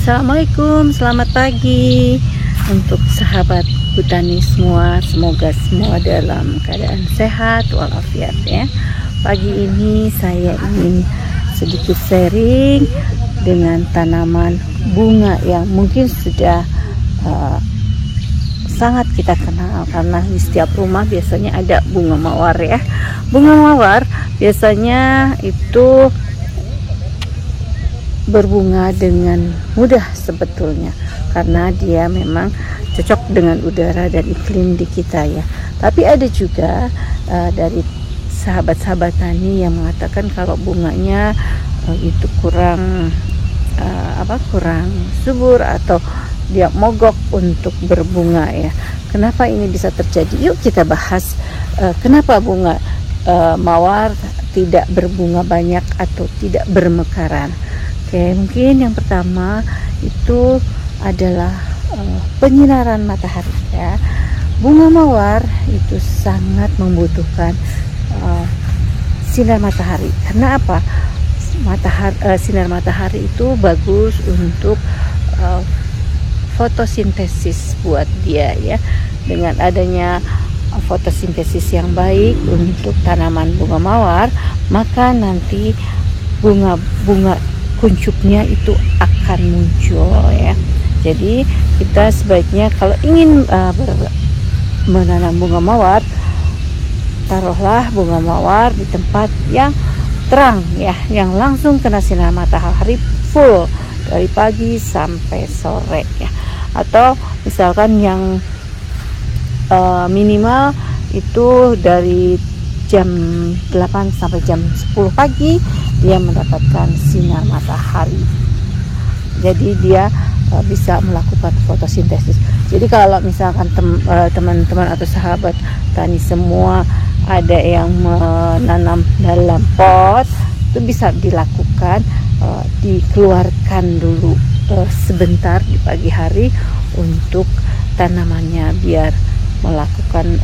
Assalamualaikum, selamat pagi untuk sahabat botani semua. Semoga semua dalam keadaan sehat walafiat ya. Pagi ini saya ingin sedikit sharing dengan tanaman bunga yang mungkin sudah sangat kita kenal, karena di setiap rumah biasanya ada bunga mawar ya. Bunga mawar biasanya itu berbunga dengan mudah sebetulnya, karena dia memang cocok dengan udara dan iklim di kita ya. Tapi ada juga dari sahabat-sahabat tani yang mengatakan kalau bunganya itu kurang kurang subur atau dia mogok untuk berbunga ya. Kenapa ini bisa terjadi? Yuk kita bahas kenapa bunga mawar tidak berbunga banyak atau tidak bermekaran. Oke, mungkin yang pertama itu adalah penyinaran matahari ya. Bunga mawar itu sangat membutuhkan sinar matahari. Karena apa? Sinar matahari itu bagus untuk fotosintesis buat dia ya. Dengan adanya fotosintesis yang baik untuk tanaman bunga mawar, maka nanti bunga kuncupnya itu akan muncul ya. Jadi kita sebaiknya kalau ingin menanam bunga mawar, taruhlah bunga mawar di tempat yang terang ya, yang langsung kena sinar matahari full dari pagi sampai sore ya. Atau misalkan yang minimal itu dari jam 8 sampai jam 10 pagi dia mendapatkan sinar matahari. Jadi dia bisa melakukan fotosintesis. Jadi kalau misalkan teman-teman atau sahabat tani semua ada yang menanam dalam pot, itu bisa dilakukan, dikeluarkan dulu sebentar di pagi hari untuk tanamannya biar melakukan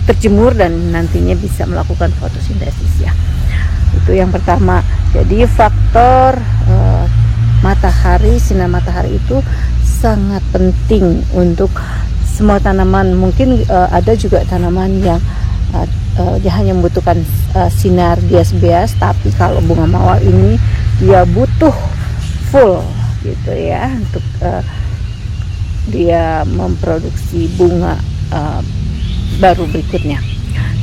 terjemur dan nantinya bisa melakukan fotosintesis ya. Itu yang pertama. Jadi faktor matahari, sinar matahari itu sangat penting untuk semua tanaman. Mungkin ada juga tanaman yang dia hanya membutuhkan sinar bias-bias, tapi kalau bunga mawar ini dia butuh full gitu ya untuk dia memproduksi bunga baru berikutnya.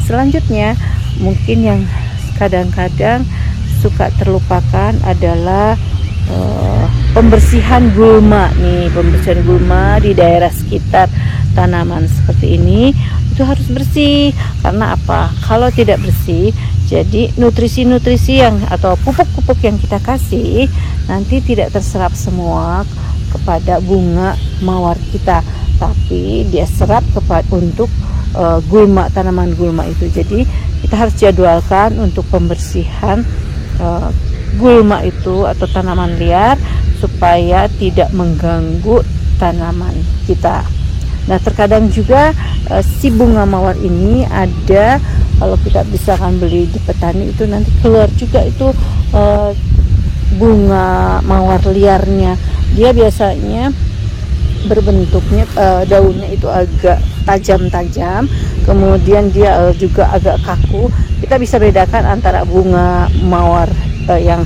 Selanjutnya mungkin yang kadang-kadang suka terlupakan adalah pembersihan gulma nih. Pembersihan gulma di daerah sekitar tanaman seperti ini itu harus bersih. Karena apa? Kalau tidak bersih, jadi nutrisi-nutrisi yang atau pupuk-pupuk yang kita kasih nanti tidak terserap semua kepada bunga mawar kita, tapi dia serap untuk gulma, tanaman gulma itu. Jadi kita harus jadwalkan untuk pembersihan gulma itu atau tanaman liar supaya tidak mengganggu tanaman kita. Nah, terkadang juga si bunga mawar ini ada, kalau kita bisa kan beli di petani itu nanti keluar juga itu bunga mawar liarnya. Dia biasanya berbentuknya daunnya itu agak tajam-tajam, kemudian dia juga agak kaku. Kita bisa bedakan antara bunga mawar yang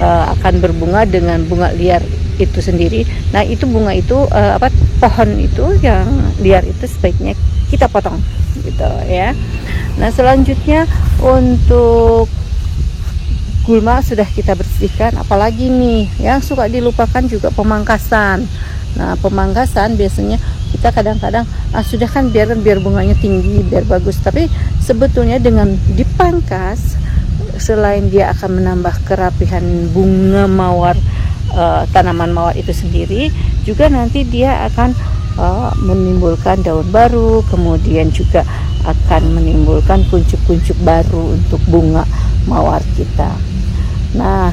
akan berbunga dengan bunga liar itu sendiri. Nah, itu bunga itu pohon itu yang liar itu sebaiknya kita potong gitu ya. Nah, selanjutnya untuk gulma sudah kita bersihkan, apalagi nih yang suka dilupakan juga pemangkasan. Nah, pemangkasan biasanya kita kadang-kadang sudah kan biar bunganya tinggi, biar bagus, tapi sebetulnya dengan dipangkas, selain dia akan menambah kerapihan bunga mawar, tanaman mawar itu sendiri, juga nanti dia akan menimbulkan daun baru, kemudian juga akan menimbulkan kuncup-kuncup baru untuk bunga mawar kita. Nah,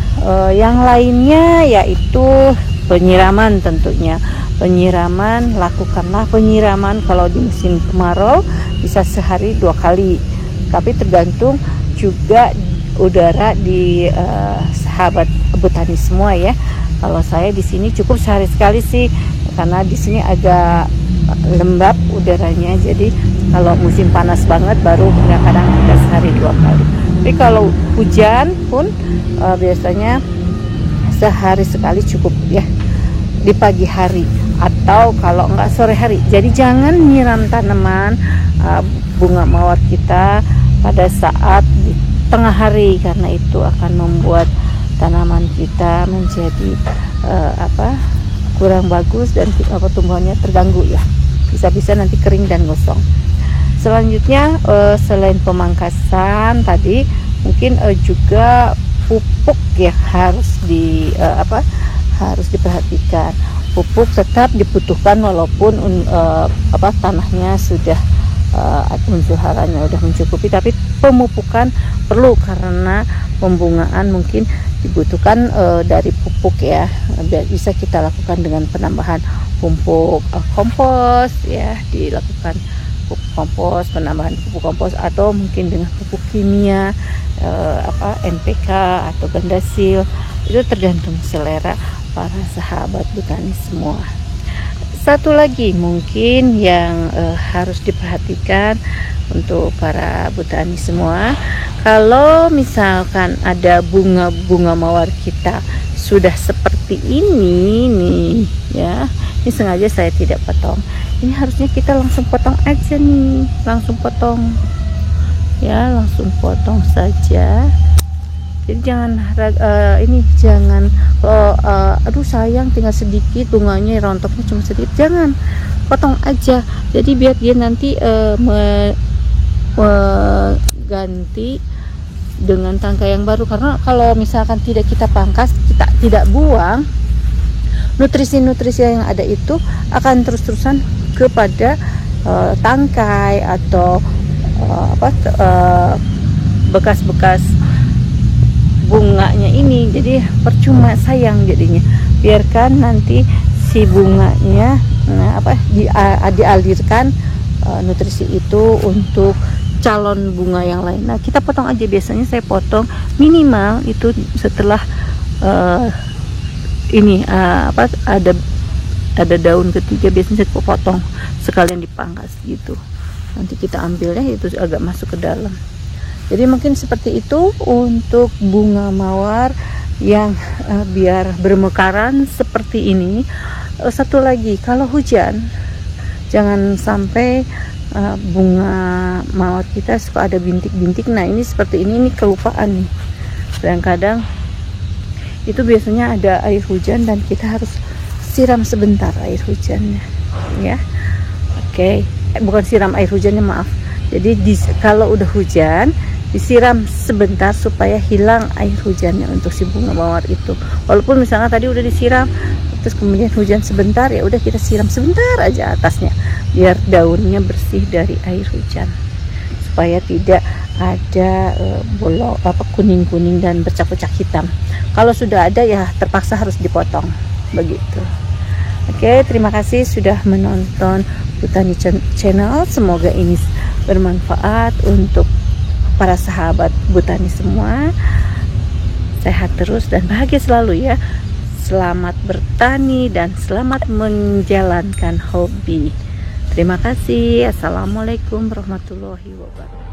yang lainnya yaitu penyiraman tentunya. Penyiraman, lakukanlah penyiraman kalau di musim kemarau bisa sehari 2 kali. Tapi tergantung juga udara di sahabat botani semua ya. Kalau saya di sini cukup sehari sekali sih, karena di sini agak lembab udaranya. Jadi kalau musim panas banget baru kadang-kadang kita sehari 2 kali. Tapi kalau hujan pun biasanya sehari sekali cukup ya, di pagi hari atau kalau enggak sore hari. Jadi jangan nyiram tanaman bunga mawar kita pada saat di tengah hari, karena itu akan membuat tanaman kita menjadi kurang bagus dan tumbuhannya terganggu ya, bisa-bisa nanti kering dan gosong. Selanjutnya selain pemangkasan tadi, mungkin juga pupuk ya harus harus diperhatikan. Pupuk tetap dibutuhkan walaupun tanahnya sudah unsur haranya udah mencukupi, tapi pemupukan perlu karena pembungaan mungkin dibutuhkan dari pupuk ya. Bisa kita lakukan dengan penambahan pupuk kompos ya, dilakukan pupuk kompos, penambahan pupuk kompos, atau mungkin dengan pupuk kimia NPK atau Gandasil. Itu tergantung selera para sahabat botani semua. Satu lagi mungkin yang harus diperhatikan untuk para botani semua, kalau misalkan ada bunga mawar kita sudah seperti ini nih ya, ini sengaja saya tidak potong. Ini harusnya kita langsung potong aja nih, langsung potong ya, langsung potong saja. Jadi jangan jangan aduh sayang tinggal sedikit bunganya, rontoknya cuma sedikit, jangan, potong aja. Jadi biar dia nanti ganti dengan tangkai yang baru, karena kalau misalkan tidak kita pangkas, kita tidak buang, nutrisi-nutrisi yang ada itu akan terus-terusan kepada tangkai atau bekas-bekas bunganya ini. Jadi percuma, sayang jadinya. Biarkan nanti si bunganya dialirkan nutrisi itu untuk calon bunga yang lain. Nah, kita potong aja. Biasanya saya potong minimal itu setelah ada daun ketiga, biasanya saya potong sekalian dipangkas gitu. Nanti kita ambilnya itu agak masuk ke dalam. Jadi mungkin seperti itu untuk bunga mawar yang biar bermekaran seperti ini. Satu lagi, kalau hujan jangan sampai bunga mawar kita suka ada bintik-bintik. Nah, ini seperti ini kelupaan nih. Kadang-kadang itu biasanya ada air hujan dan kita harus siram sebentar air hujannya ya. Oke, bukan siram air hujannya, maaf. Jadi kalau udah hujan disiram sebentar supaya hilang air hujannya untuk si bunga mawar itu. Walaupun misalnya tadi udah disiram terus kemudian hujan sebentar, ya udah kita siram sebentar aja atasnya biar daunnya bersih dari air hujan, supaya tidak ada bolong kuning-kuning dan bercak-bercak hitam. Kalau sudah ada ya terpaksa harus dipotong begitu. Oke, terima kasih sudah menonton Botani Channel. Semoga ini bermanfaat untuk para sahabat botani semua. Sehat terus dan bahagia selalu ya. Selamat bertani dan selamat menjalankan hobi. Terima kasih. Assalamualaikum warahmatullahi wabarakatuh.